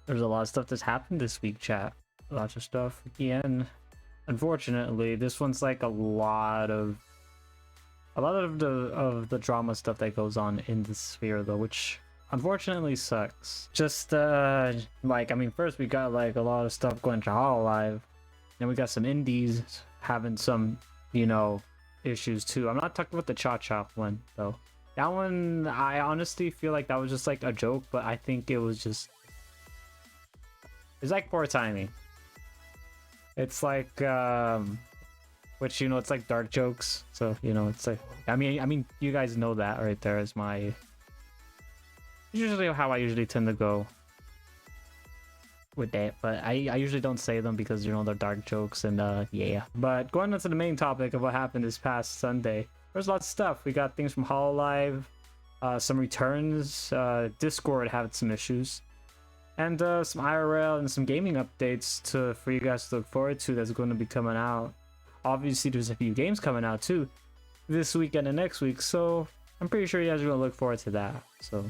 There's a lot of stuff that's happened this week, chat. Lots of stuff again. Unfortunately, this one's like a lot of the drama stuff that goes on in the sphere though, which unfortunately sucks. Just like, I mean, first we got like a lot of stuff going to Hololive, and we got some indies having some, you know, issues too. I'm not talking about the Cha-Cha one though. That one, I honestly feel like that was just like a joke, but I think it was just, it's like poor timing. It's like which, you know, it's like dark jokes, so you know, it's like, I mean you guys know that right there is my usually how I usually tend to go with that, but I usually don't say them because, you know, they're dark jokes. And yeah, but going on to the main topic of what happened this past Sunday, there's lots of stuff. We got things from Hololive, some returns, Discord had some issues, and some IRL and some gaming updates for you guys to look forward to that's going to be coming out. Obviously there's a few games coming out too this weekend and next week, so I'm pretty sure you guys are going to look forward to that. So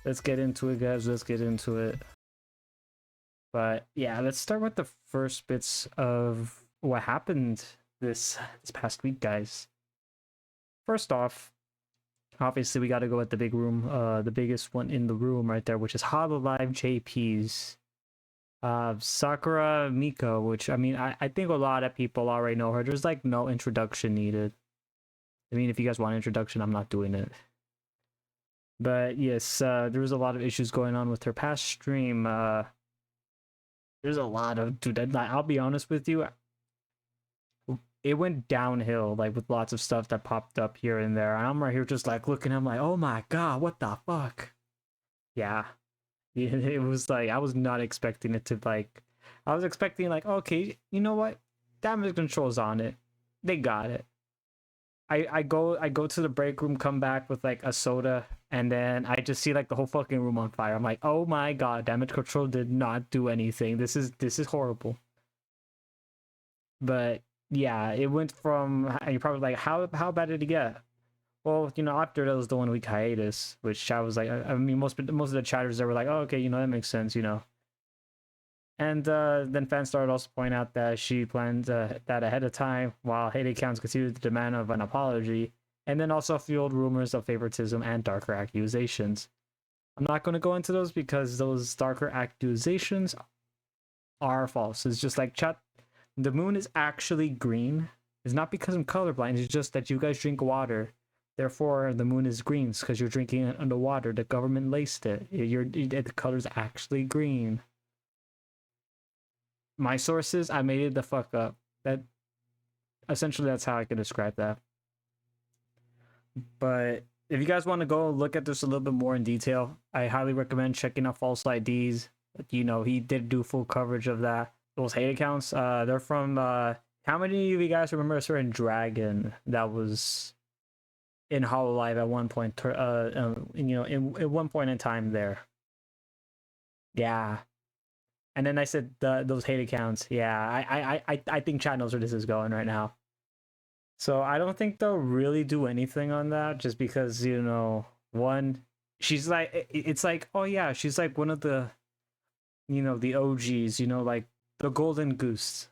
let's get into it, guys. Let's get into it. But yeah, let's start with the first bits of what happened this past week, guys. First off, obviously we got to go at the big room, the biggest one in the room right there, which is Hololive JP's Sakura Miko, which, I mean, I think a lot of people already know her. There's like no introduction needed. I mean, if you guys want an introduction, I'm not doing it. But yes, there was a lot of issues going on with her past stream. There's a lot of, dude, I'll be honest with you, it went downhill, like, with lots of stuff that popped up here and there. And I'm right here just like looking, I'm like, oh my god, what the fuck? Yeah. It was like, I was not expecting it to, like, I was expecting like, okay, you know what, damage control's on it, they got it. I go to the break room, come back with like a soda, and then I just see like the whole fucking room on fire. I'm like, oh my god, damage control did not do anything. This is horrible. But yeah, it went from, you're probably like, how bad did it get? Well, you know, after that was the 1 week hiatus, which I was like, I mean, most of the chatters there were like, oh, okay, you know, that makes sense, you know. And then fans started also pointing out that she planned that ahead of time, while hate accounts continued the demand of an apology, and then also fueled rumors of favoritism and darker accusations. I'm not going to go into those because those darker accusations are false. It's just like, chat, the moon is actually green. It's not because I'm colorblind, it's just that you guys drink water. Therefore, the moon is green because you're drinking it underwater. The government laced it. The color's actually green. My sources, I made it the fuck up. That essentially, that's how I can describe that. But if you guys want to go look at this a little bit more in detail, I highly recommend checking out False IDs. You know, he did do full coverage of that. Those hate accounts, they're from how many of you guys remember a certain dragon that was in Hololive at one point, you know, at one point in time there? Yeah. And then I said those hate accounts. Yeah, I think chat knows where this is going right now. So I don't think they'll really do anything on that, just because, you know, one, she's like, it's like, oh yeah, she's like one of the, you know, the OGs, you know, like the golden goose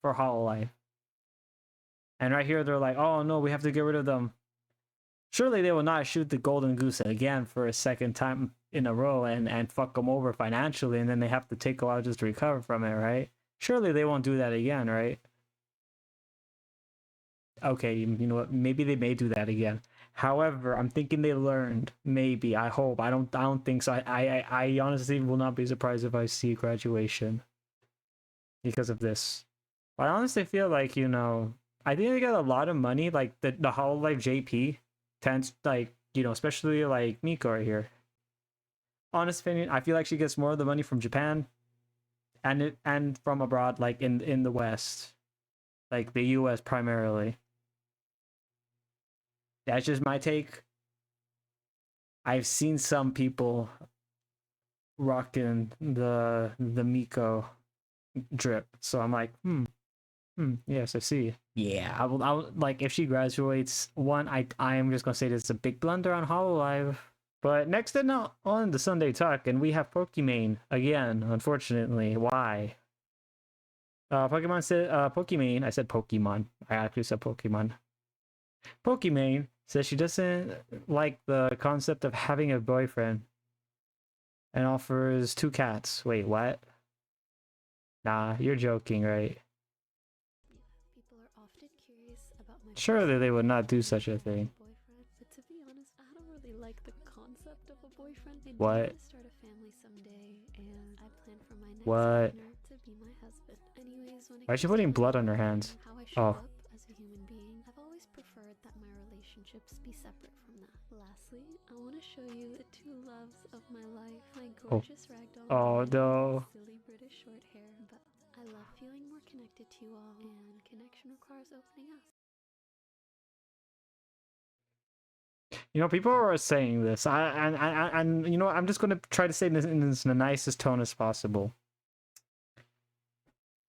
for Hololive. And right here they're like, oh no, we have to get rid of them. Surely they will not shoot the golden goose again for a second time in a row and fuck them over financially, and then they have to take a while just to recover from it, right? Surely they won't do that again, right? Okay, you know what? Maybe they may do that again. However, I'm thinking they learned. Maybe. I hope. I don't think so. I honestly will not be surprised if I see graduation because of this. But I honestly feel like, you know, I think they got a lot of money. Like the Hololive JP tends, like, you know, especially like Miko right here. Honest opinion, I feel like she gets more of the money from Japan and from abroad, like in the West, like the US primarily. That's just my take. I've seen some people rocking the Miko drip, so I'm like, yes, I see. Yeah, I will like, if she graduates, one, I am just gonna say this is a big blunder on Hololive. But next in on the Sunday Talk, and we have Pokimane again, unfortunately. Why? Pokemon said, Pokimane, I said Pokemon. I actually said Pokemon. Pokimane says she doesn't like the concept of having a boyfriend and offers 2 cats. Wait, what? Nah, you're joking, right? People are often curious about my Surely they would not do such a thing. boyfriend, but to be honest, I don't really like the concept of a boyfriend. I do What? want to start a family someday, and I plan for my next What? partner to be my husband. Anyways, when it Why is she comes to putting blood on her love hands? and how I show Oh. up as a human being, I've always preferred that my relationships be separate from that. Lastly, I want to show you the 2 loves of my life, my gorgeous ragdoll Oh, and no. silly British short hair. But I love feeling more connected to you all, and connection requires opening us. You know, people are saying this. And you know, I'm just gonna try to say this in the nicest tone as possible.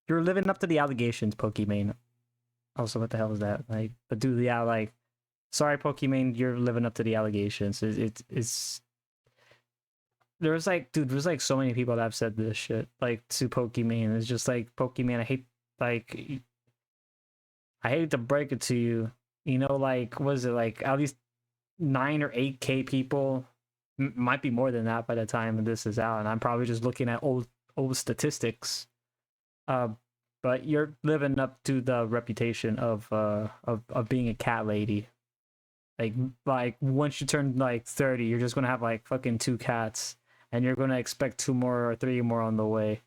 You're living up to the allegations, Pokimane. Also, what the hell is that? Like, but dude, yeah, like, sorry, Pokimane, you're living up to the allegations. It's there's like, dude, there's like so many people that have said this shit, like, to Pokimane. It's just like, Pokimane, I hate to break it to you. You know, like, what is it, like, at least 9 or 8K people, might be more than that by the time this is out, and I'm probably just looking at old statistics. But you're living up to the reputation of being a cat lady. Like once you turn like 30, you're just gonna have like fucking 2 cats, and you're gonna expect 2 more or 3 more on the way.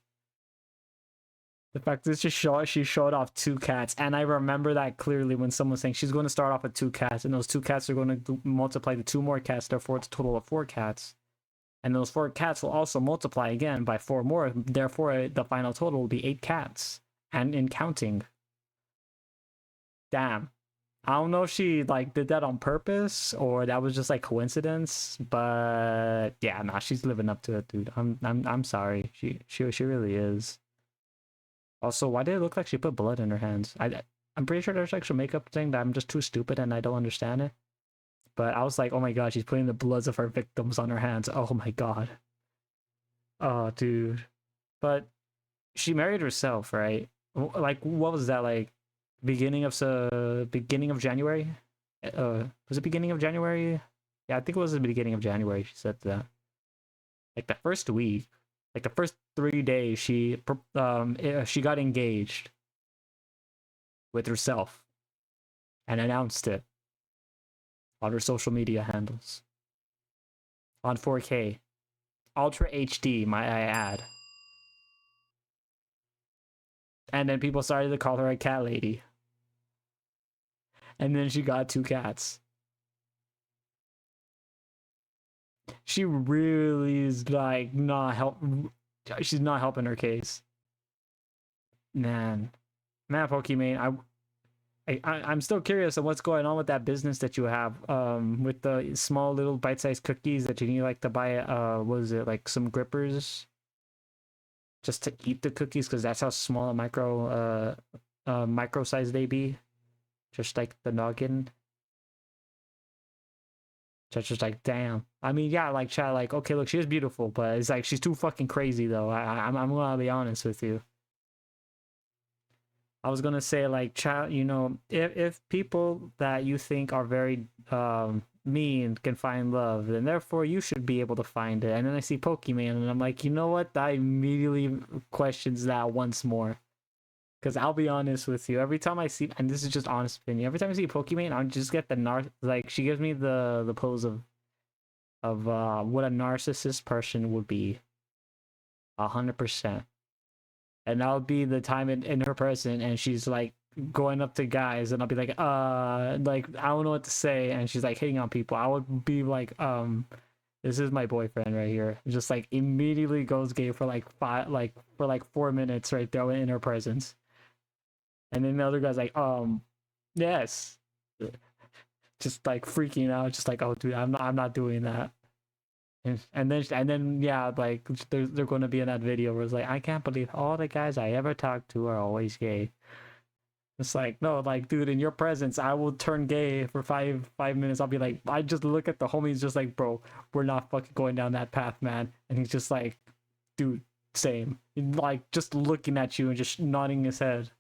The fact that she showed off 2 cats, and I remember that clearly when someone was saying she's going to start off with 2 cats, and those 2 cats are going to multiply to 2 more cats, therefore it's a total of 4 cats. And those 4 cats will also multiply again by 4 more, therefore the final total will be 8 cats. And in counting. Damn. I don't know if she like did that on purpose or that was just like coincidence, but yeah, nah, she's living up to it, dude. I'm sorry. She really is. Also, why did it look like she put blood in her hands? I'm pretty sure there's like some makeup thing that I'm just too stupid and I don't understand it. But I was like, oh my god, she's putting the bloods of her victims on her hands. Oh my god. Oh, dude. But she married herself, right? Like, what was that, like? Beginning of January? Was it beginning of January? Yeah, I think it was the beginning of January. She said that. Like the first week, like the first 3 days, she got engaged with herself and announced it on her social media handles on 4K, Ultra HD, might I add. And then people started to call her a cat lady. And then she got 2 cats. She really is like she's not helping her case. Man, Pokimane, I'm still curious on what's going on with that business that you have, with the small little bite-sized cookies that you need like to buy, what is it, like some grippers just to eat the cookies, because that's how small a micro size they be, just like the noggin. Just like, damn. I mean, yeah, like, chat, like, okay, look, she is beautiful, but it's like she's too fucking crazy, though. I'm gonna be honest with you. I was gonna say, like, chat, you know, if people that you think are very mean can find love, then therefore you should be able to find it. And then I see Pokemon, and I'm like, you know what? That immediately questions that once more. Because I'll be honest with you, every time I see, and this is just honest opinion, every time I see Pokemon, I just get the like, she gives me the pose of what a narcissist person would be. 100%. And that'll be the time in her person, and she's like going up to guys, and I'll be like, I don't know what to say, and she's like hitting on people. I would be like, this is my boyfriend right here. Just like immediately goes gay for like 4 minutes right there in her presence. And then the other guy's like, yes. Just like freaking out, just like, oh dude, I'm not doing that. And then yeah, like they're going to be in that video where it's like, I can't believe all the guys I ever talked to are always gay. It's like, no, like, dude, in your presence, I will turn gay for five minutes. I'll be like, I just look at the homies, just like, bro, we're not fucking going down that path, man. And he's just like, dude, same. Like, just looking at you and just nodding his head.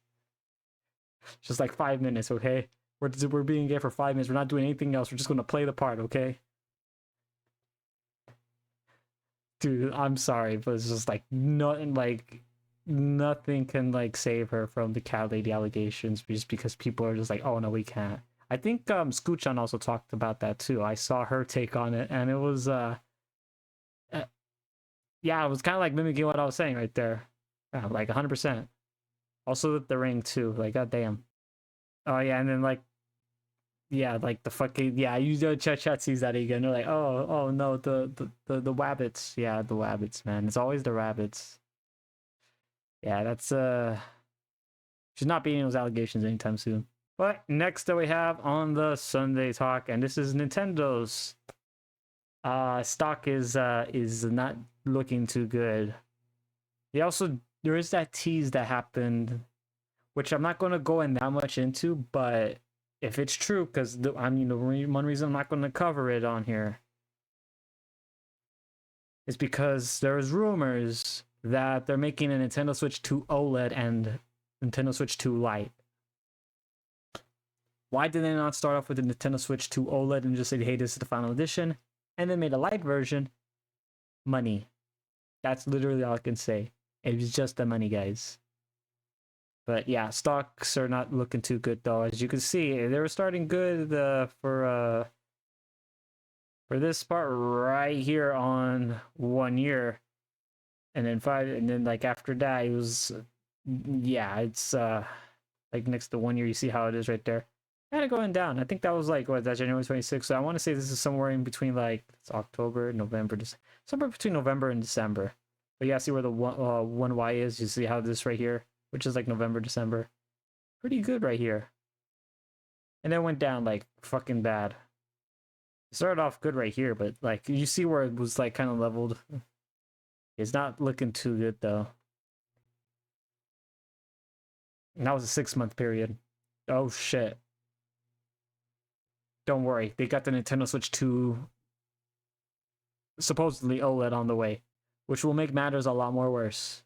Just like 5 minutes, okay? We're being gay for 5 minutes. We're not doing anything else. We're just gonna play the part, okay? Dude, I'm sorry, but it's just like nothing can like save her from the cat lady allegations just because people are just like, oh no, we can't. I think Scoochan also talked about that too. I saw her take on it, and it was yeah, it was kind of like mimicking what I was saying right there. Yeah, like 100%. Also with the ring too, like goddamn. Oh yeah, and then like yeah, like the fucking yeah, you know, chat sees that again. They're like, oh no, the wabbits. Yeah, the wabbits, man. It's always the rabbits. Yeah, that's she's not beating those allegations anytime soon. But next that we have on the Sunday Talk, and this is Nintendo's stock is not looking too good. They also there is that tease that happened, which I'm not gonna go in that much into, but if it's true, because I mean the one reason I'm not gonna cover it on here is because there's rumors that they're making a Nintendo Switch 2 OLED and Nintendo Switch 2 Lite. Why did they not start off with the Nintendo Switch 2 OLED and just say, hey, this is the final edition, and then made a Lite version? Money. That's literally all I can say. It was just the money, guys. But yeah, stocks are not looking too good though. As you can see, they were starting good for this part right here on 1 year, and then 5, and then like after that it was yeah, it's like next to 1 year. You see how it is right there, kind of going down. I think that was like what, that January 26th. So I want to say this is somewhere in between, like it's October, November, somewhere between November and December. But yeah, see where the 1Y is. You see how this right here, which is like November, December, pretty good right here, and then went down like fucking bad. It started off good right here, but like you see where it was like kind of leveled. It's not looking too good though. And that was a 6-month period. Oh shit. Don't worry, they got the Nintendo Switch 2 supposedly OLED on the way, which will make matters a lot more worse.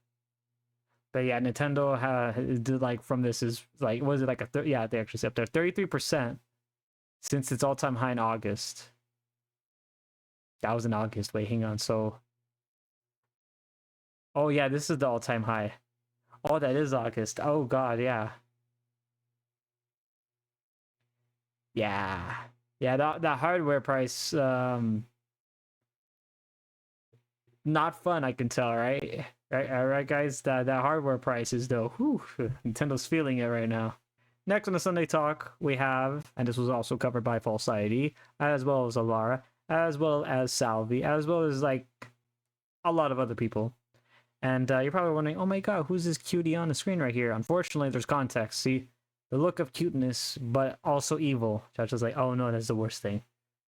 But yeah, Nintendo did like from this is like, was it like yeah, they actually said up there 33% since its all-time high in August. That was in August. Wait, hang on. So, oh yeah, this is the all-time high. Oh, that is August. Oh god, yeah. Yeah. Yeah, that hardware price, not fun, I can tell, right? Right, guys? That hardware price is though, whew, Nintendo's feeling it right now. Next on the Sunday Talk, we have, and this was also covered by False ID, as well as Alara, as well as Salvi, as well as like a lot of other people. And you're probably wondering, oh my god, who's this cutie on the screen right here? Unfortunately, there's context. See, the look of cuteness, but also evil. Chad was like, oh no, that's the worst thing.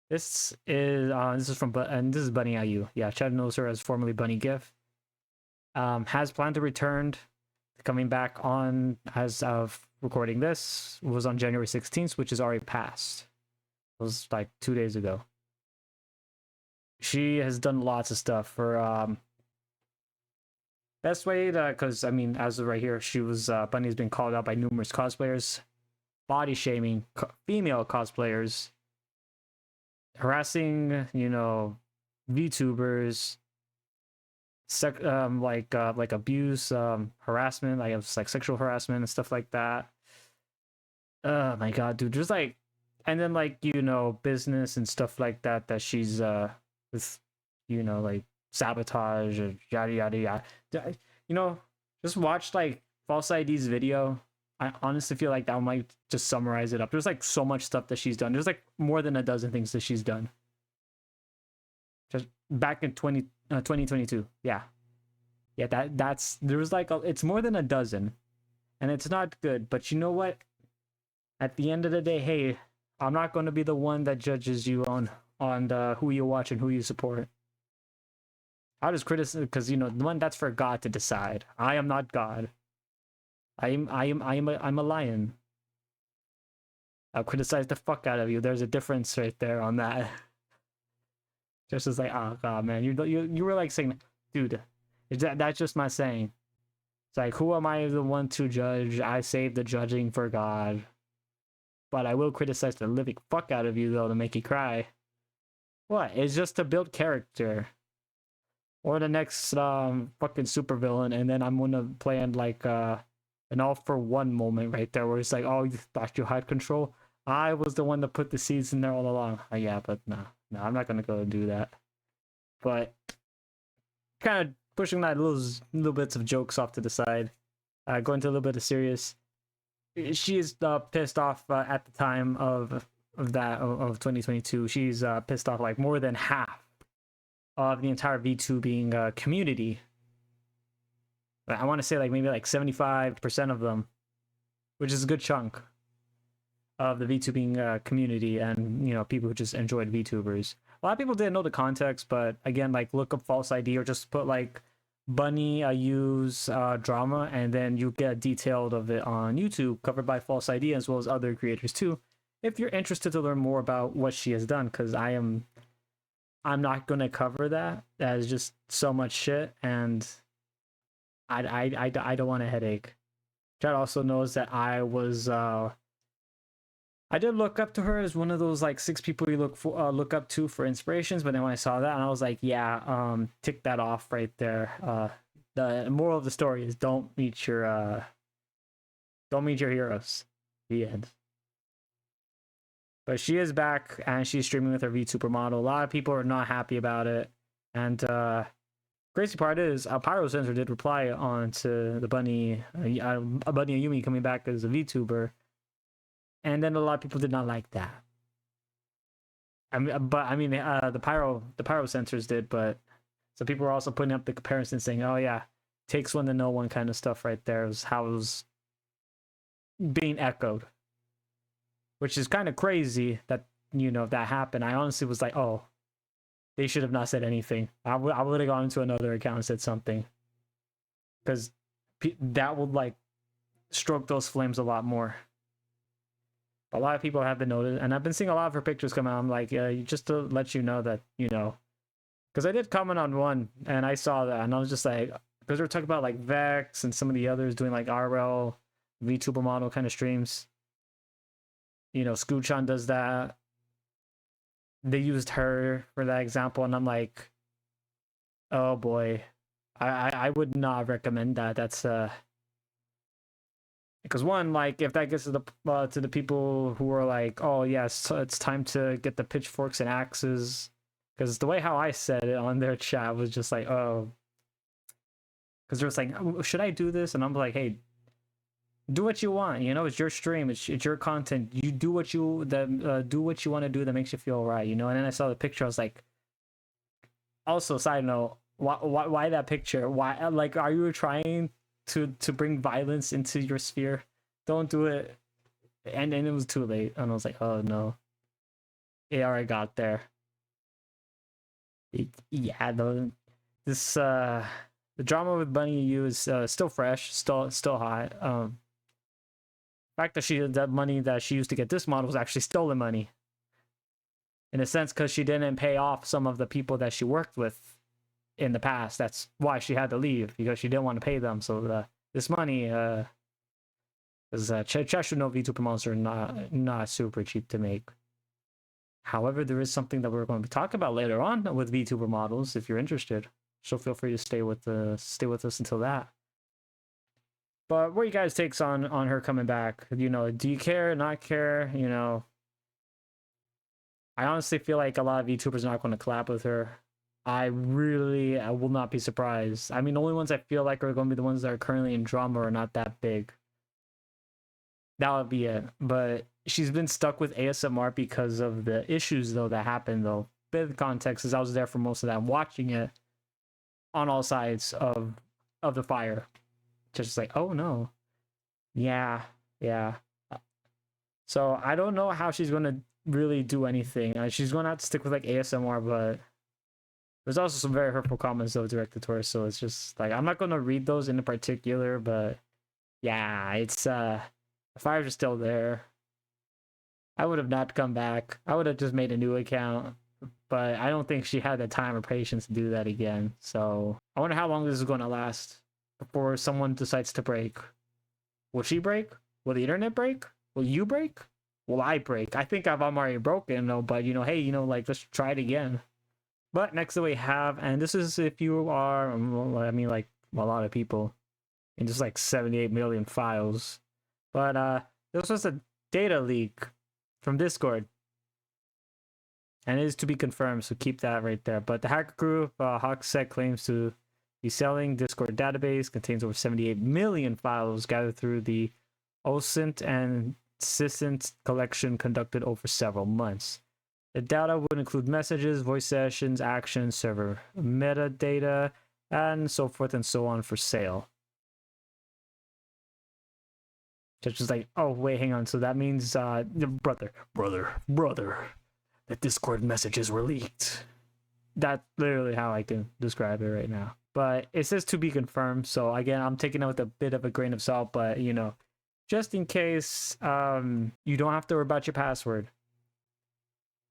This is from, and this is Bunny IU. Yeah, Chad knows her as formerly Bunny GIF. Has planned to return, coming back on as of recording this, was on January 16th, which is already passed. It was like 2 days ago. She has done lots of stuff for best way to, because I mean, as of right here, she was Bunny's been called out by numerous cosplayers, body shaming female cosplayers, harassing, you know, VTubers, like abuse, harassment, like sexual harassment and stuff like that. Oh my god, dude, just like, and then like, you know, business and stuff like that she's with, you know, like sabotage or yada yada yada. You know, just watch like False ID's video. I honestly feel like that might just summarize it up. There's like so much stuff that she's done. There's like more than a dozen things that she's done. Just back in 2022. Yeah. Yeah, that's there was like it's more than a dozen. And it's not good, but you know what? At the end of the day, hey, I'm not going to be the one that judges you on who you watch and who you support. I'll just criticize, because you know, the one that's for God to decide. I am not God. I'm a lion. I'll criticize the fuck out of you. There's a difference right there on that. Just as like, oh god, man, you were like saying, dude, that's just my saying. It's like, who am I the one to judge? I save the judging for God. But I will criticize the living fuck out of you though to make you cry. What? It's just to build character. Or the next fucking supervillain, and then I'm gonna plan like an all for one moment right there where it's like, oh, you thought you had control? I was the one that put the seeds in there all along. Yeah, but no, I'm not gonna go do that. But kind of pushing that little bits of jokes off to the side, going to a little bit of serious. She is pissed off at the time of 2022. She's pissed off like more than half of the entire VTubing community. I want to say like maybe like 75% of them, which is a good chunk of the VTubing community, and you know, people who just enjoyed VTubers. A lot of people didn't know the context, but again, like look up false ID or just put like Bunny use drama, and then you get detailed of it on YouTube, covered by false ID as well as other creators too, if you're interested to learn more about what she has done, because I'm not gonna cover that. That is just so much shit, and I don't want a headache. Chad also knows that I was I did look up to her as one of those like 6 people you look up to for inspirations, but then when I saw that, and I was like, yeah, tick that off right there. The moral of the story is don't meet your heroes. The end. But she is back and she's streaming with her VTuber model. A lot of people are not happy about it, and crazy part is Pyro Sensor did reply on to the Bunny Ayumi coming back as a VTuber. And then a lot of people did not like that. The pyro sensors did, but some people were also putting up the comparison saying, oh yeah, takes one to know one kind of stuff right there is how it was being echoed. Which is kind of crazy that, you know, that happened. I honestly was like, oh, they should have not said anything. I would have gone into another account and said something. Because that would like stroke those flames a lot more. A lot of people have been noticed, and I've been seeing a lot of her pictures come out. I'm like, just to let you know that, you know, because I did comment on one, and I saw that, and I was just like, because we were talking about like Vex and some of the others doing like RL, VTuber model kind of streams. You know, Scoochan does that. They used her for that example, and I'm like, oh boy, I would not recommend that. That's because one, like, if that gets to the people who are like, oh yes, it's time to get the pitchforks and axes, because the way how I said it on their chat was just like, oh, because they're just like, oh, should I do this? And I'm like, hey, do what you want. You know, it's your stream, it's your content. You do what you want to do that makes you feel right. You know. And then I saw the picture, I was like, also side note, why that picture? Why, like, are you trying to bring violence into your sphere? Don't do it. And it was too late, and I was like, oh no, it already got there. Yeah, the drama with Bunny U is still fresh, still hot. The fact that that money that she used to get this model was actually stolen money, in a sense, because she didn't pay off some of the people that she worked with in the past. That's why she had to leave, because she didn't want to pay them. So this money, because Cheshire no VTuber models are not super cheap to make. However, there is something that we're going to be talking about later on with VTuber models. If you're interested, so feel free to stay with us until that. But what are you guys' takes on her coming back? You know, do you care, not care? You know, I honestly feel like a lot of VTubers are not going to collab with her. I will not be surprised. I mean, the only ones I feel like are going to be the ones that are currently in drama or not that big. That would be it. But she's been stuck with ASMR because of the issues, though, that happened, though. Bit of the context is I was there for most of that, watching it on all sides of the fire. Just like, oh no. Yeah. So I don't know how she's going to really do anything. She's going to have to stick with like ASMR, but there's also some very hurtful comments though directed to her, so it's just like, I'm not going to read those in particular, but yeah, it's the fires are still there. I would have not come back. I would have just made a new account. But I don't think she had the time or patience to do that again. So I wonder how long this is going to last before someone decides to break. Will she break? Will the internet break? Will you break? Will I break? I think I'm already broken, though. But hey, like, let's try it again. But next that we have, and this is if you are, I mean, like a lot of people, and just like 78 million files. But this was a data leak from Discord. And it is to be confirmed, so keep that right there. But the hacker group, HawkSec, claims to be selling Discord database, contains over 78 million files gathered through the OSINT and SysINT collection conducted over several months. The data would include messages, voice sessions, actions, server metadata, and so forth and so on for sale. Just like, oh, wait, hang on. So that means, brother, the Discord messages were leaked. That's literally how I can describe it right now. But it says to be confirmed. So again, I'm taking it with a bit of a grain of salt, but just in case, you don't have to worry about your password.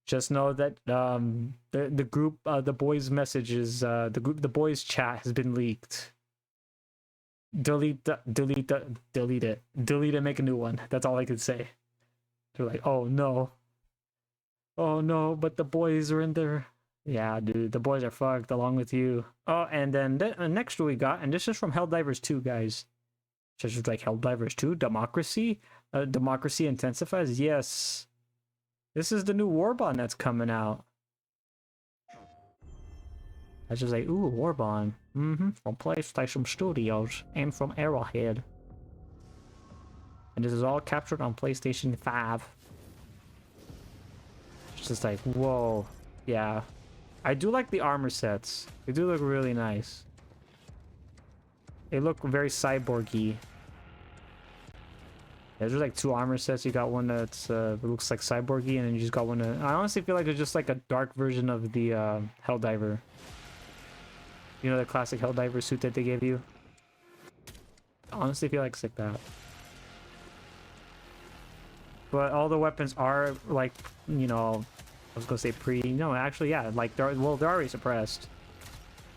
Just know that the group, the boys' messages, the boys' chat has been leaked. Delete it, make a new one. That's all I can say. They're like, oh no, but the boys are in there. Yeah, dude, the boys are fucked along with you. Oh, and then next we got, and this is from Helldivers 2, guys. Such as like Helldivers 2, Democracy. Democracy intensifies. Yes, this is the new Warbond that's coming out. I just like, ooh, Warbond. From PlayStation Studios and from Arrowhead. And this is all captured on PlayStation 5. It's just like, whoa. Yeah. I do like the armor sets. They do look really nice. They look very cyborgy. There's like 2 armor sets. You got one that's looks like cyborgy, and then you just got one that, I honestly feel like it's just like a dark version of the Helldiver. You know, the classic Helldiver suit that they gave you? I honestly feel like it's like that. But all the weapons are like, I was gonna say no, actually, yeah, like they're already suppressed.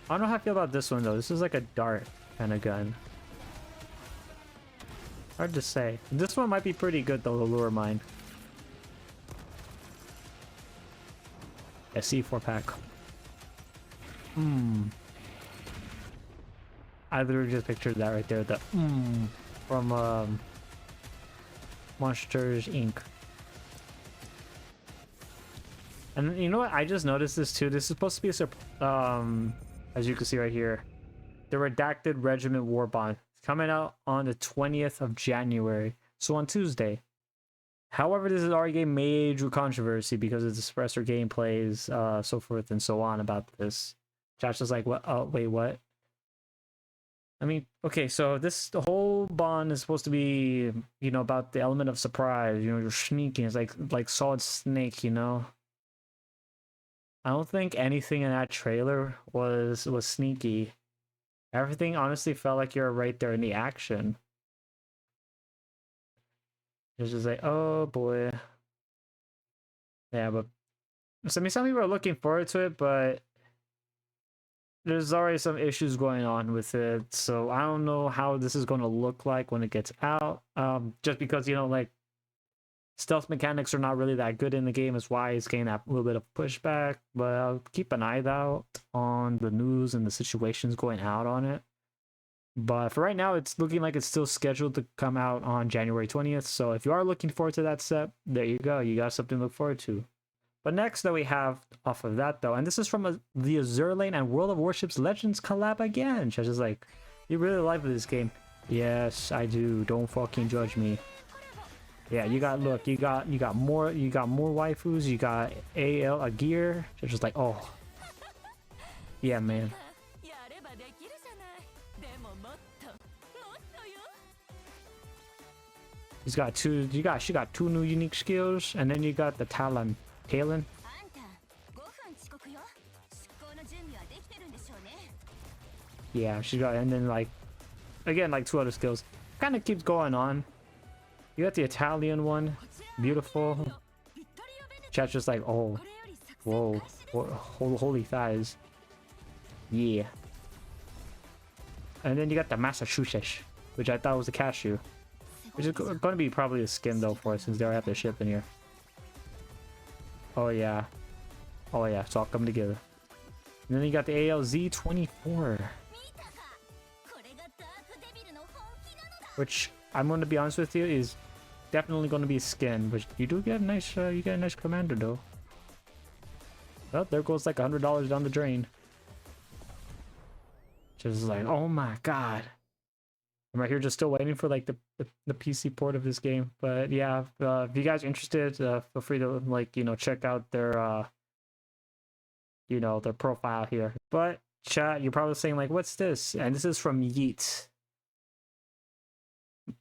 I don't know how I feel about this one though. This is like a dart kind of gun. Hard to say. This one might be pretty good though, the lure mine. A C4 pack. I literally just pictured that right there. The from Monsters Inc. And you know what? I just noticed this too. This is supposed to be a as you can see right here, the Redacted Regiment Warbond. It's coming out on the 20th of January, so on Tuesday. However, this has already gained major controversy because of the suppressor gameplays, so forth and so on about this. Josh was like, "What? Oh, wait, what?" I mean, okay, so the whole bond is supposed to be, about the element of surprise. You're sneaking. It's like Solid Snake, I don't think anything in that trailer was sneaky. Everything honestly felt like you're right there in the action. It's just like, oh boy. Yeah, but I mean, some people are looking forward to it, but there's already some issues going on with it, so I don't know how this is going to look like when it gets out. Just because, like, stealth mechanics are not really that good in the game is why it's getting that little bit of pushback, but I'll keep an eye out on the news and the situations going out on it. But for right now, it's looking like it's still scheduled to come out on January 20th, so if you are looking forward to that set, there you go, you got something to look forward to. But next that we have off of that though, and this is from the Azure Lane and World of Warships Legends collab again. She's just like, you really like this game? Yes, I do. Don't fucking judge me. Yeah, you got more waifus. You got a gear. She's just like, oh, yeah, man. She got 2 new unique skills, and then you got the Talon. Yeah, she got, and then like, again, like 2 other skills. Kind of keeps going on. You got the Italian one, beautiful. Chat's just like, oh, whoa, holy thighs. Yeah. And then you got the Massachusetts, which I thought was a cashew. Which is going to be probably a skin though for us since they already have their ship in here. Oh yeah. Oh yeah, it's all coming together. And then you got the ALZ24. Which I'm going to be honest with you is definitely going to be a skin, but you do get a nice commander though. Well, there goes like $100 down the drain. Just like, oh my god. I'm right here just still waiting for like the PC port of this game. But yeah, if you guys are interested, feel free to like, you know, check out their you know, their profile here. But chat, you're probably saying like, what's this? And this is from Yeet.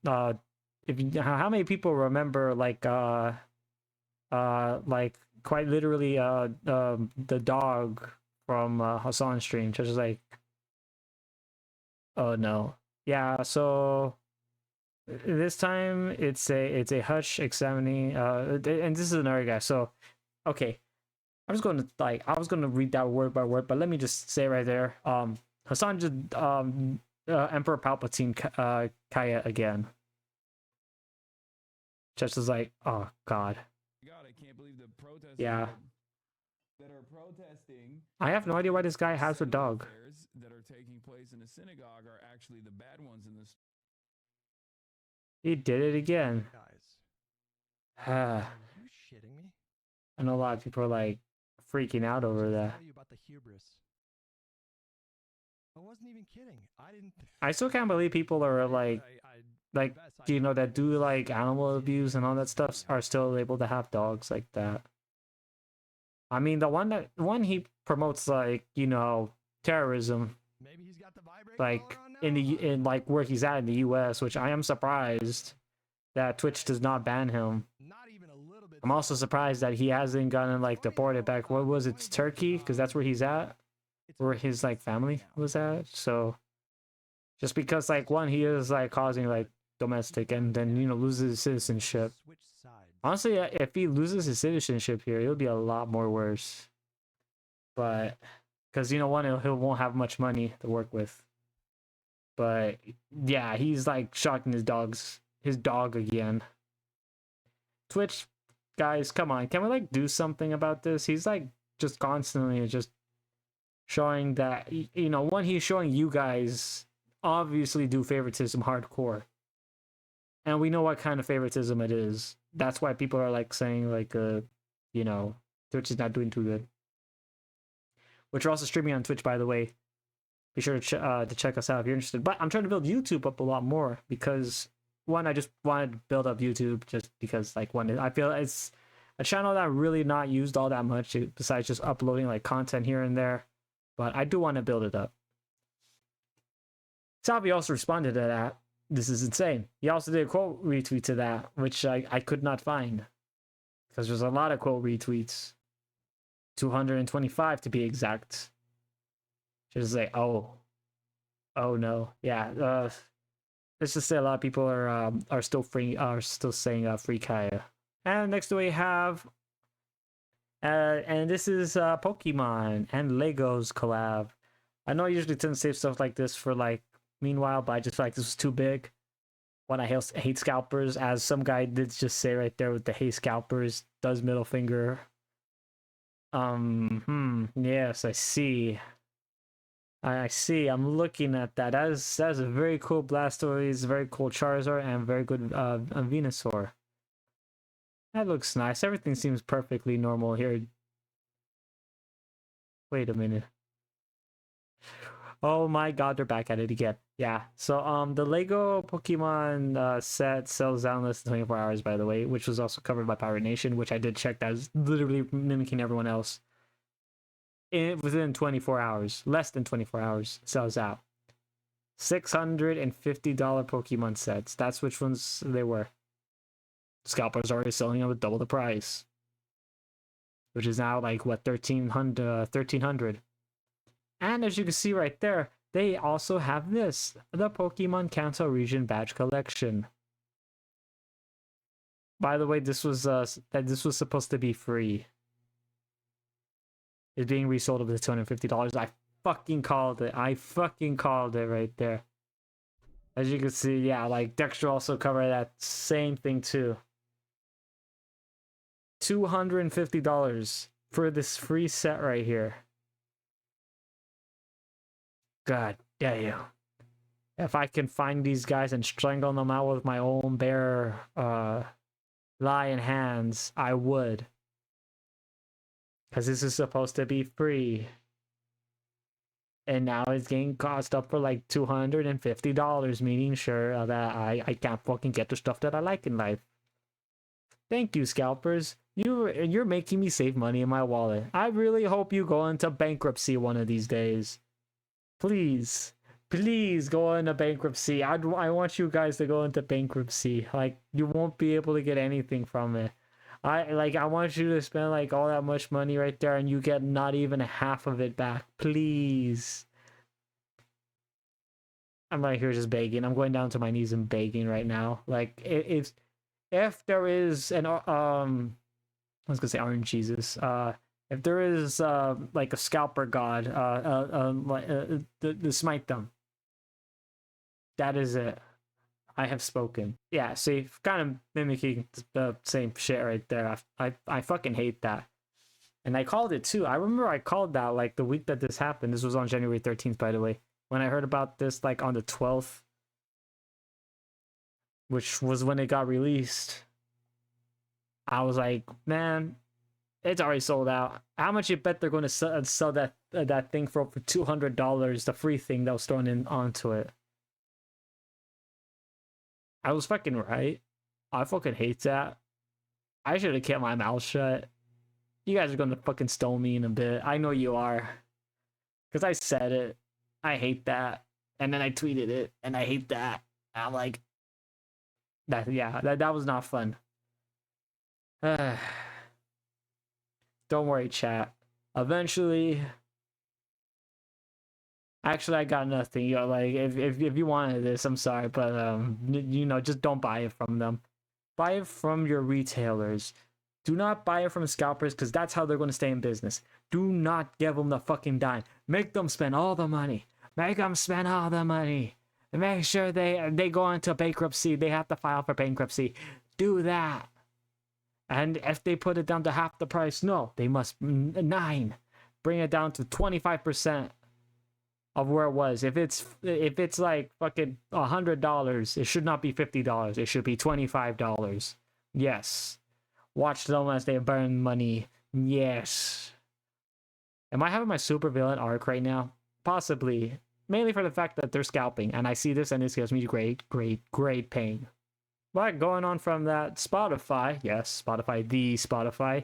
If you, how many people remember like quite literally the dog from Hassan's stream, just like, oh no. Yeah, so this time it's a Hush examining and this is another guy. So okay, I'm just going to like, I was going to read that word by word, but let me just say right there, Hassan just Emperor Palpatine Kaya again. Just as like, oh god. God, I can't believe the protesters Yeah. that are protesting. I have no idea why this guy has a dog. That are taking place in a synagogue are actually the bad ones in this. He did it again. Guys, are you shitting me? I know a lot of people are like freaking out over Just that. tell you about the hubris. I wasn't even kidding. I didn't. I still can't believe people are like, like, you know, that do like animal abuse and all that stuff are still able to have dogs like that. I mean, the one he promotes like, you know, terrorism, Maybe he's got the vibrator like going on now. in like where he's at in the US, which I am surprised that Twitch does not ban him. Not even a little bit. I'm also surprised that he hasn't gotten like deported back. What was it, Turkey? Because that's where he's at, where his like family was at. So just because like one, he is like causing like domestic and then, you know, loses his citizenship. Switch sides. Honestly, if he loses his citizenship here, it'll be a lot more worse. But because, you know, one, he won't have much money to work with. But yeah, he's like shocking his dog again. Twitch, guys, come on, can we like do something about this? He's like just constantly just showing that, you know, one, he's showing you guys obviously do favoritism hardcore, and we know what kind of favoritism it is. That's why people are like saying like you know, Twitch is not doing too good, which we're also streaming on Twitch, by the way. Be sure to check us out if you're interested. But I'm trying to build YouTube up a lot more because one, I just wanted to build up YouTube just because like one, I feel it's a channel that I'm really not used all that much besides just uploading like content here and there. But I do want to build it up. Salvi also responded to that. This is insane. He also did a quote retweet to that, which I could not find because there's a lot of quote retweets, 225 to be exact. Just like, oh no, yeah. Let's just say a lot of people are still saying free Kaya. And next we have, and this is Pokemon and Legos collab. I know I usually tend to save stuff like this for like meanwhile, but I just feel like this was too big. When I hate scalpers, as some guy did just say right there with the hate scalpers, does middle finger. Yes, I see. I see. I'm looking at that. That's a very cool Blastoise, very cool Charizard, and very good Venusaur. That looks nice. Everything seems perfectly normal here. Wait a minute. Oh my god, they're back at it again. Yeah. So the Lego Pokemon set sells out in less than 24 hours, by the way, which was also covered by Pirate Nation, which I did check. That was literally mimicking everyone else. Within 24 hours, less than 24 hours, sells out. $650 Pokemon sets. That's which ones they were. Scalpers already selling them at double the price, which is now like what, 1300. And as you can see right there, they also have this, the Pokemon Kanto Region Badge Collection. By the way, this was supposed to be free. It's being resold over to $250. I fucking called it. I fucking called it right there. As you can see, yeah, like Dexter also covered that same thing too. $250 for this free set right here. God damn. If I can find these guys and strangle them out with my own bare lion hands, I would. Because this is supposed to be free. And now it's getting cost up for like $250, meaning sure that I can't fucking get the stuff that I like in life. Thank you, scalpers. You're making me save money in my wallet. I really hope you go into bankruptcy one of these days. Please. Please go into bankruptcy. I want you guys to go into bankruptcy. Like, you won't be able to get anything from it. I want you to spend like all that much money right there and you get not even half of it back. Please. I'm right here just begging. I'm going down to my knees and begging right now. Like, if there is an I was gonna say Orange Jesus. If there is like a scalper god, to smite them. That is it. I have spoken. Yeah, see, kind of mimicking the same shit right there. I fucking hate that. And I called it too. I remember I called that like the week that this happened. This was on January 13th, by the way. When I heard about this like on the 12th, which was when it got released, I was like, man, it's already sold out. How much you bet they're going to sell that thing for over $200, the free thing that was thrown in onto it? I was fucking right. I fucking hate that. I should have kept my mouth shut. You guys are gonna fucking stone me in a bit. I know you are. Because I said it. I hate that. And then I tweeted it. And I hate that. And I'm like... That was not fun. Don't worry, chat. Eventually... Actually, I got nothing. You know, like if you wanted this, I'm sorry, but you know, just don't buy it from them. Buy it from your retailers. Do not buy it from scalpers, because that's how they're going to stay in business. Do not give them the fucking dime. Make them spend all the money. Make them spend all the money. And make sure they go into bankruptcy. They have to file for bankruptcy. Do that. And if they put it down to half the price, no, they must 9. Bring it down to 25%. Of where it was. If it's like fucking $100, it should not be $50. It should be $25. Yes. Watch them as they burn money. Yes. Am I having my super villain arc right now? Possibly. Mainly for the fact that they're scalping, and I see this and this gives me great pain. But going on from that, Spotify, yes, Spotify, the Spotify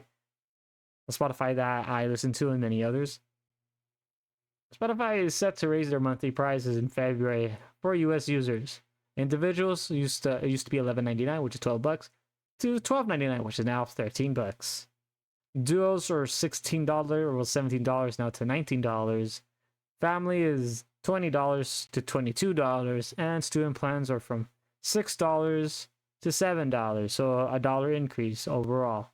that I listen to and many others. Spotify is set to raise their monthly prices in February for US users. Individuals used to be $11.99, which is $12, to $12.99, which is now $13. Duos are $16 or $17 now to $19. Family is $20 to $22, and student plans are from $6 to $7, so a dollar increase overall.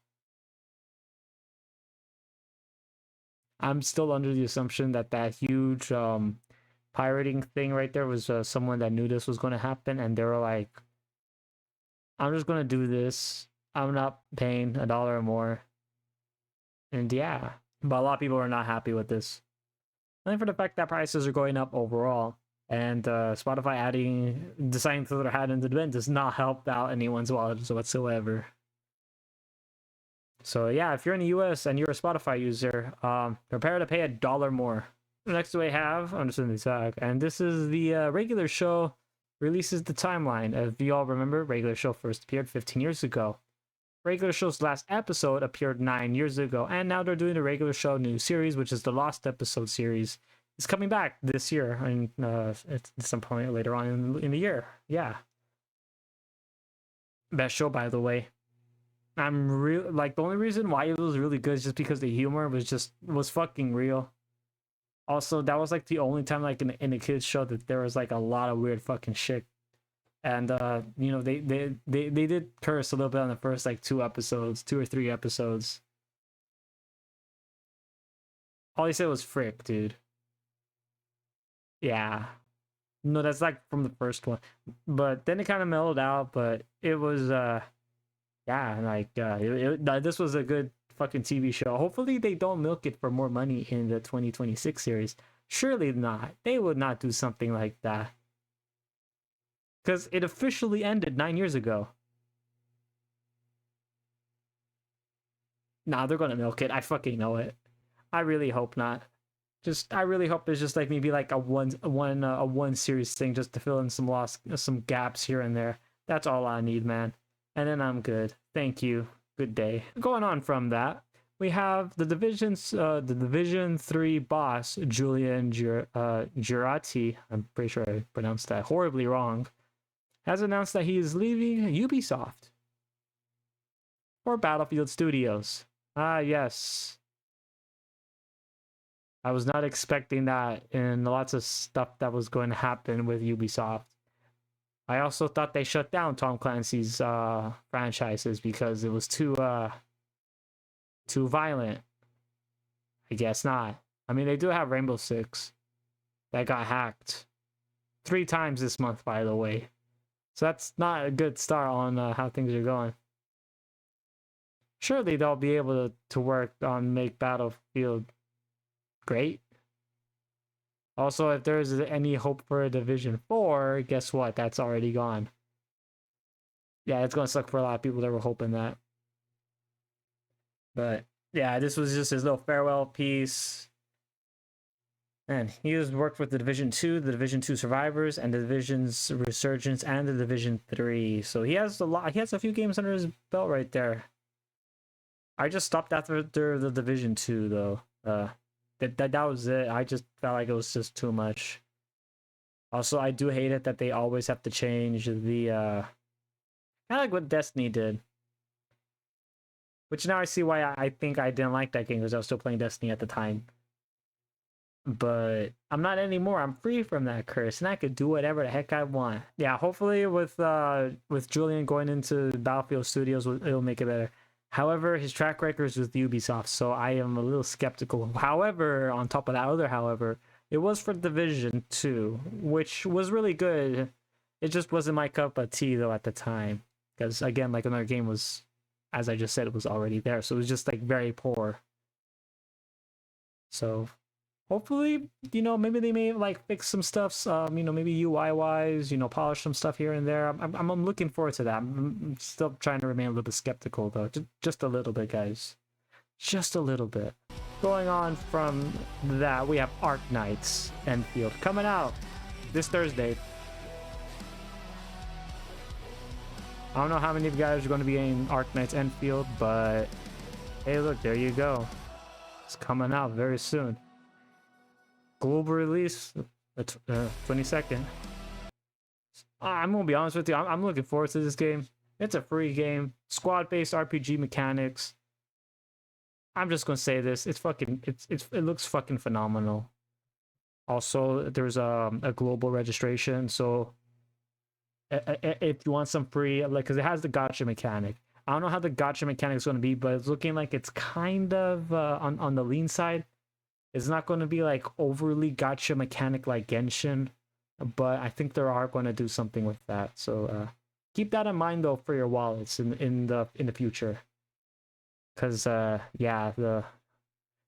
I'm still under the assumption that huge pirating thing right there was someone that knew this was going to happen, and they were like, I'm just going to do this. I'm not paying $1 or more. And yeah, but a lot of people are not happy with this. Only for the fact that prices are going up overall, and Spotify deciding to throw their hat into the wind does not help out anyone's wallet whatsoever. So yeah, if you're in the US and you're a Spotify user, prepare to pay $1 more. Next we have on Sinday Talk, and this is the regular show releases the timeline. If you all remember, regular show first appeared 15 years ago. Regular show's last episode appeared 9 years ago, and now they're doing a regular show new series, which is the Lost Episode series. It's coming back this year, and at some point later on in the year. Yeah. Best show, by the way. I'm real like the only reason why it was really good is just because the humor was fucking real. Also, that was like the only time like in a kids show that there was like a lot of weird fucking shit And you know, they did curse a little bit on the first like 2 or 3 episodes. All he said was frick, dude. Yeah. No, that's like from the first one. But then it kind of mellowed out, but it was yeah, like this was a good fucking TV show. Hopefully they don't milk it for more money in the 2026 series. Surely not. They would not do something like that. Because it officially ended 9 years ago. Nah, they're gonna milk it. I fucking know it. I really hope not. I really hope it's just like maybe like a one series thing just to fill in some gaps here and there. That's all I need, man. And then I'm good. Thank you. Good day. Going on from that, we have the Division 3 boss, Julian Girati. I'm pretty sure I pronounced that horribly wrong. Has announced that he is leaving Ubisoft for Battlefield Studios. Ah, yes. I was not expecting that in lots of stuff that was going to happen with Ubisoft. I also thought they shut down Tom Clancy's franchises because it was too violent. I guess not. I mean, they do have Rainbow Six that got hacked 3 times this month, by the way. So that's not a good start on how things are going. Surely they'll be able to work on make Battlefield great. Also, if there's any hope for a Division 4, guess what? That's already gone. Yeah, it's gonna suck for a lot of people that were hoping that. But yeah, this was just his little farewell piece. And he has worked with the Division 2, the Division 2 Survivors, and the Division's Resurgence, and the Division 3. So he has a lot. He has a few games under his belt right there. I just stopped after the Division 2 though. That was it. I just felt like it was just too much. Also, I do hate it that they always have to change the kind of like what Destiny did. Which now I see why I think I didn't like that game, because I was still playing Destiny at the time. But I'm not anymore. I'm free from that curse, and I could do whatever the heck I want. Yeah, hopefully with Julian going into Battlefield Studios, it'll make it better. However, his track record is with Ubisoft, so I am a little skeptical. However, on top of that however, it was for Division 2, which was really good. It just wasn't my cup of tea, though, at the time. Because, again, like another game was, as I just said, it was already there. So it was just, like, very poor. So hopefully, you know, maybe they may, like, fix some stuff, you know, maybe UI-wise, you know, polish some stuff here and there. I'm looking forward to that. I'm still trying to remain a little bit skeptical, though. Just a little bit, guys. Just a little bit. Going on from that, we have Ark Knights Enfield coming out this Thursday. I don't know how many of you guys are going to be in Ark Knights Enfield, but hey, look, there you go. It's coming out very soon. Global release, 22nd. I'm gonna be honest with you. I'm looking forward to this game. It's a free game, squad-based RPG mechanics. I'm just gonna say this. It looks fucking phenomenal. Also, there's a global registration, so if you want some free, like, because it has the gacha mechanic. I don't know how the gacha mechanic is gonna be, but it's looking like it's kind of on the lean side. It's not going to be like overly gacha mechanic like Genshin, but I think they are going to do something with that. So keep that in mind though for your wallets in the future. Cause yeah,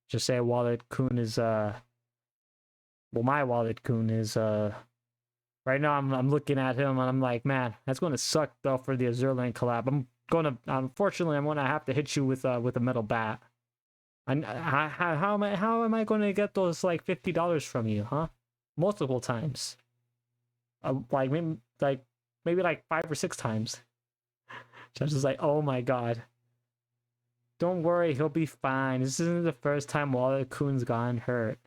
just say Wallet Kun is well, my Wallet Kun is right now I'm looking at him and I'm like, man, that's going to suck though for the Azurlane collab. Unfortunately I'm going to have to hit you with a metal bat. And how am I going to get those like $50 from you, huh? Multiple times, like maybe like 5 or 6 times. Just is like, oh my god. Don't worry, he'll be fine. This isn't the first time Wallet Kun's gotten hurt.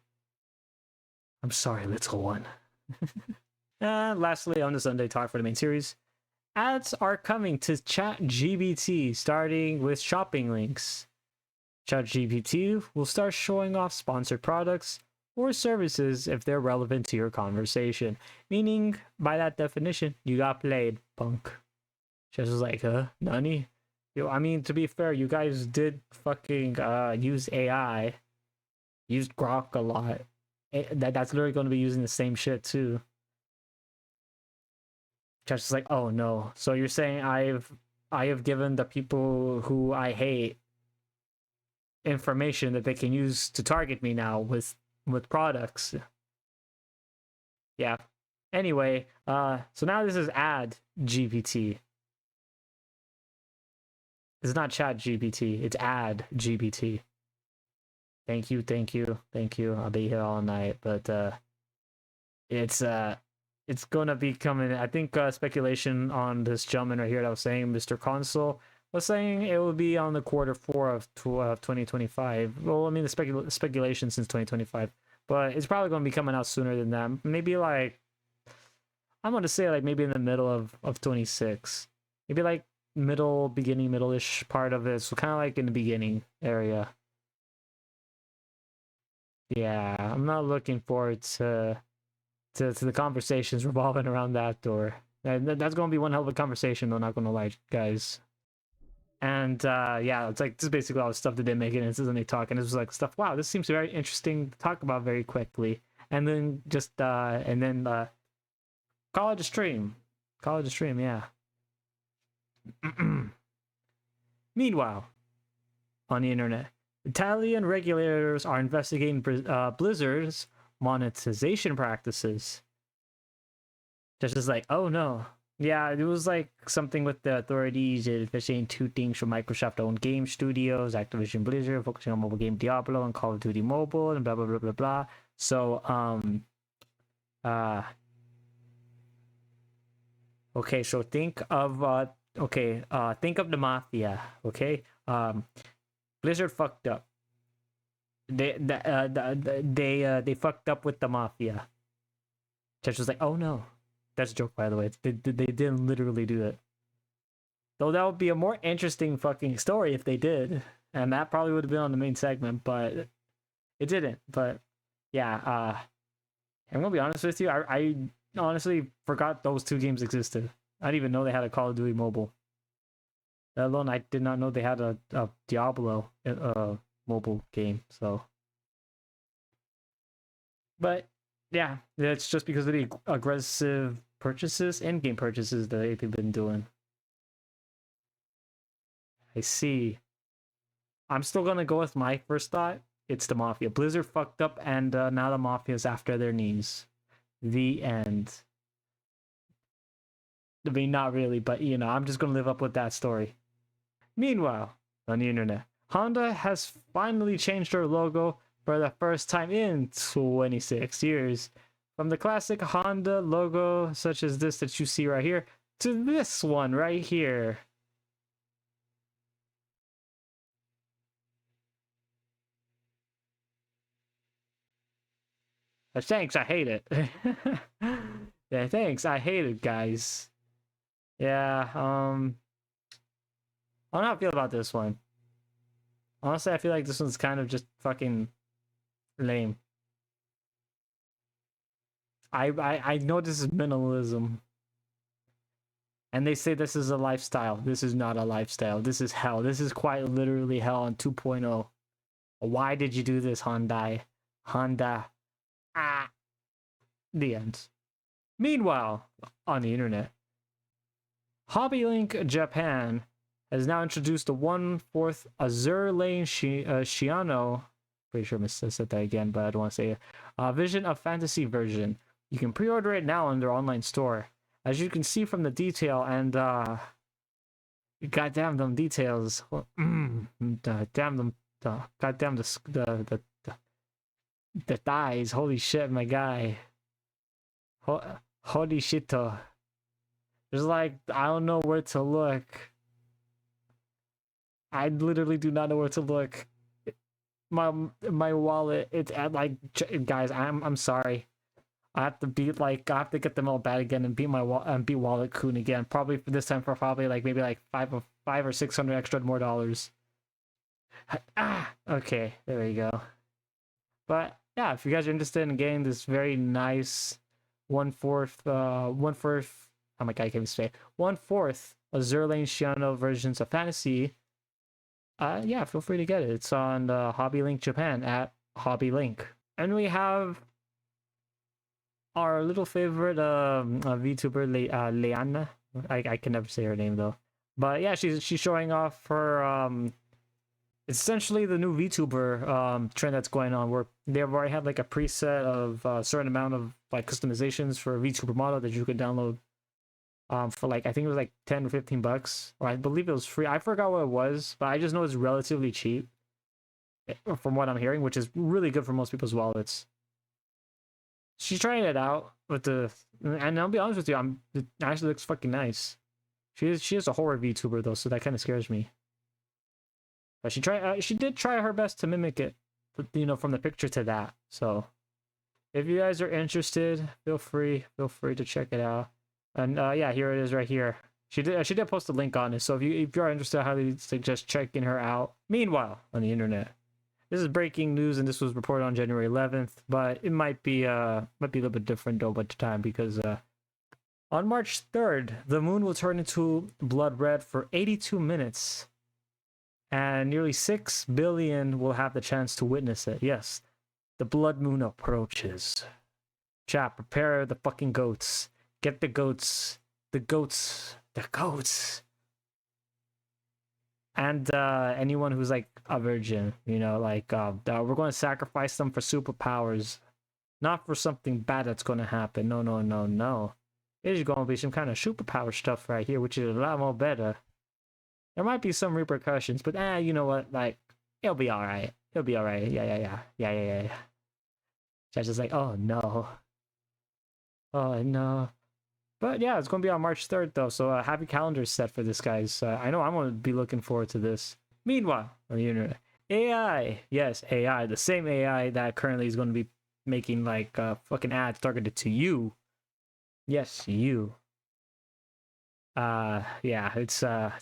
I'm sorry, little one. And lastly, on the Sunday Talk for the main series, ads are coming to ChatGPT, starting with shopping links. ChatGPT will start showing off sponsored products or services if they're relevant to your conversation. Meaning, by that definition, you got played, punk. Just was like, nani? Yo, I mean, to be fair, you guys did fucking use AI, used Grok a lot. That's literally going to be using the same shit too. Just like, oh no. So you're saying I have given the people who I hate information that they can use to target me now with products. Yeah. Anyway, so now this is ad GPT. It's not chat GPT, it's ad GPT. Thank you. I'll be here all night, but it's gonna be coming. I think speculation on this gentleman right here that I was saying, Mr. Console, was saying it will be on the Q4 of 2025. Well, I mean the speculation since 2025, but it's probably going to be coming out sooner than that. Maybe like, I'm going to say like maybe in the middle of 26. Maybe like middle-ish part of it. So kind of like in the beginning area. Yeah, I'm not looking forward to the conversations revolving around that door. That's going to be one hell of a conversation, though, not going to lie, guys. And yeah, it's like this is basically all the stuff that didn't make it into Sinday Talk, and it was like stuff. Wow, this seems very interesting to talk about very quickly. And then just call it a stream. Yeah. Meanwhile, on the internet, Italian regulators are investigating Blizzard's monetization practices. Just as like, oh no. Yeah, it was like something with the authorities investigating two things from Microsoft-owned game studios, Activision Blizzard, focusing on mobile game Diablo and Call of Duty Mobile, and blah blah blah blah blah. So okay, so think of the mafia. Okay, Blizzard fucked up. They fucked up with the mafia. Judge was like, oh no. That's a joke, by the way. They didn't literally do it. Though that would be a more interesting fucking story if they did. And that probably would have been on the main segment, but it didn't. But yeah, I'm gonna be honest with you, I honestly forgot those two games existed. I didn't even know they had a Call of Duty mobile. Let alone I did not know they had a Diablo mobile game, so. But yeah, it's just because of the aggressive purchases, in-game purchases that they've been doing. I see. I'm still gonna go with my first thought. It's the Mafia. Blizzard fucked up, and now the Mafia's after their knees. The end. I mean, not really, but you know, I'm just gonna live up with that story. Meanwhile, on the internet, Honda has finally changed their logo for the first time in 26 years. From the classic Honda logo, such as this that you see right here, to this one right here. Thanks, I hate it. Yeah, thanks, I hate it, guys. Yeah, I don't know how I feel about this one. Honestly, I feel like this one's kind of just fucking lame. I know this is minimalism. And they say this is a lifestyle. This is not a lifestyle. This is hell. This is quite literally hell on 2.0. Why did you do this, Honda? The end. Meanwhile, on the internet, HobbyLink Japan has now introduced the 1/4 Azure Lane Shiano. Pretty sure I said that again, but I don't want to say it. Vision of Fantasy version. You can pre-order it now on their online store. As you can see from the detail, and goddamn them details. Damn them. Goddamn the thighs. Holy shit, my guy. Holy shit. There's like, I don't know where to look. I literally do not know where to look. My wallet, it's at like, guys, I'm sorry. I have to get them all bad again and beat beat Wallet Coon again. Probably for this time for probably like maybe like five or 600 extra more dollars. Okay, there we go. But yeah, if you guys are interested in getting this very nice one-fourth, oh my god, I can't even say, one-fourth Azure Lane Shiano versions of Fantasy, yeah, feel free to get it. It's on Hobby Link Japan at Hobby Link. And we have our little favorite VTuber, Leanna. I can never say her name though. But yeah, she's showing off her essentially the new VTuber trend that's going on, where they've already had like a preset of a certain amount of like customizations for a VTuber model that you could download for like, I think it was like 10 or 15 bucks, or I believe it was free. I forgot what it was, but I just know it's relatively cheap from what I'm hearing, which is really good for most people's wallets. She's trying it out with and I'll be honest with you, it actually looks fucking nice. She is a horror VTuber though, so that kind of scares me. But she did try her best to mimic it, you know, from the picture to that. So if you guys are interested, feel free to check it out. And yeah, here it is right here. She did post a link on it. So if you're interested, I highly suggest checking her out. Meanwhile, on the internet, this is breaking news, and this was reported on January 11th. But it might be a little bit different though by the time, because on March 3rd, the moon will turn into blood red for 82 minutes. And nearly 6 billion will have the chance to witness it. Yes, the blood moon approaches. Chat, prepare the fucking goats. Get the goats. The goats. The goats. And anyone who's like a virgin, you know, like we're going to sacrifice them for superpowers. Not for something bad that's going to happen. No, no, no, no. It is going to be some kind of superpower stuff right here, which is a lot more better. There might be some repercussions, but you know what? Like, it'll be all right. It'll be all right. Yeah. Judge is like, oh no, oh no. But yeah, it's gonna be on March 3rd though, so happy calendar set for this, guys. I know I'm gonna be looking forward to this. Meanwhile, on the internet, AI, yes, AI, the same AI that currently is gonna be making like fucking ads targeted to you. Yes, you. Yeah, it's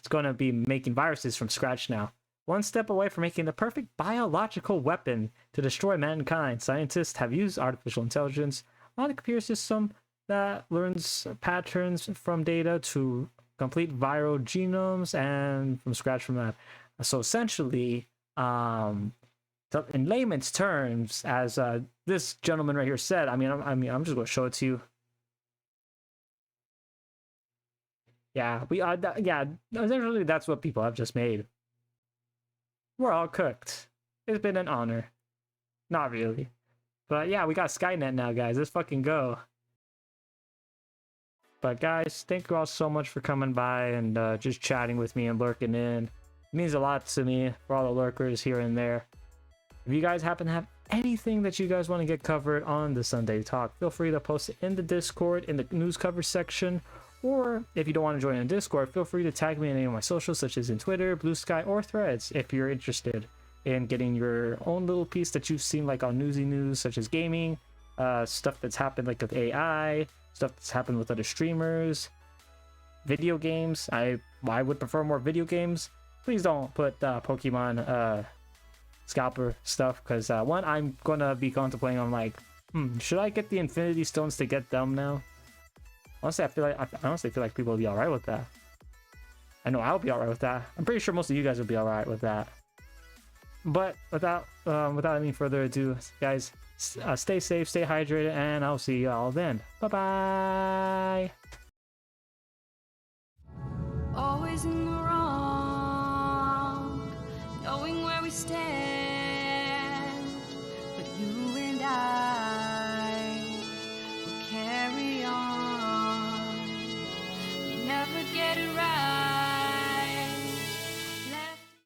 gonna be making viruses from scratch now. One step away from making the perfect biological weapon to destroy mankind. Scientists have used artificial intelligence on a computer system that learns patterns from data to complete viral genomes and from scratch from that. So essentially, in layman's terms, as this gentleman right here said, I'm just gonna show it to you. Yeah, essentially that's what people have just made. We're all cooked. It's been an honor. Not really. But yeah, we got Skynet now, guys. Let's fucking go. But guys, thank you all so much for coming by and just chatting with me and lurking in. It means a lot to me for all the lurkers here and there. If you guys happen to have anything that you guys want to get covered on the Sinday Talk, feel free to post it in the Discord, in the news cover section. Or if you don't want to join in Discord, feel free to tag me in any of my socials, such as in Twitter, Blue Sky, or Threads, if you're interested in getting your own little piece that you've seen like on Newsy News, such as gaming, stuff that's happened like with AI, stuff that's happened with other streamers, video games. I would prefer more video games. Please don't put Pokemon scalper stuff, because one, I'm gonna be contemplating on like, should I get the Infinity Stones to get them now? Honestly, I honestly feel like people will be alright with that. I know I'll be alright with that. I'm pretty sure most of you guys will be alright with that. But without any further ado, guys, stay safe, stay hydrated, and I'll see y'all then. Bye-bye! Always in the wrong, knowing where we stand.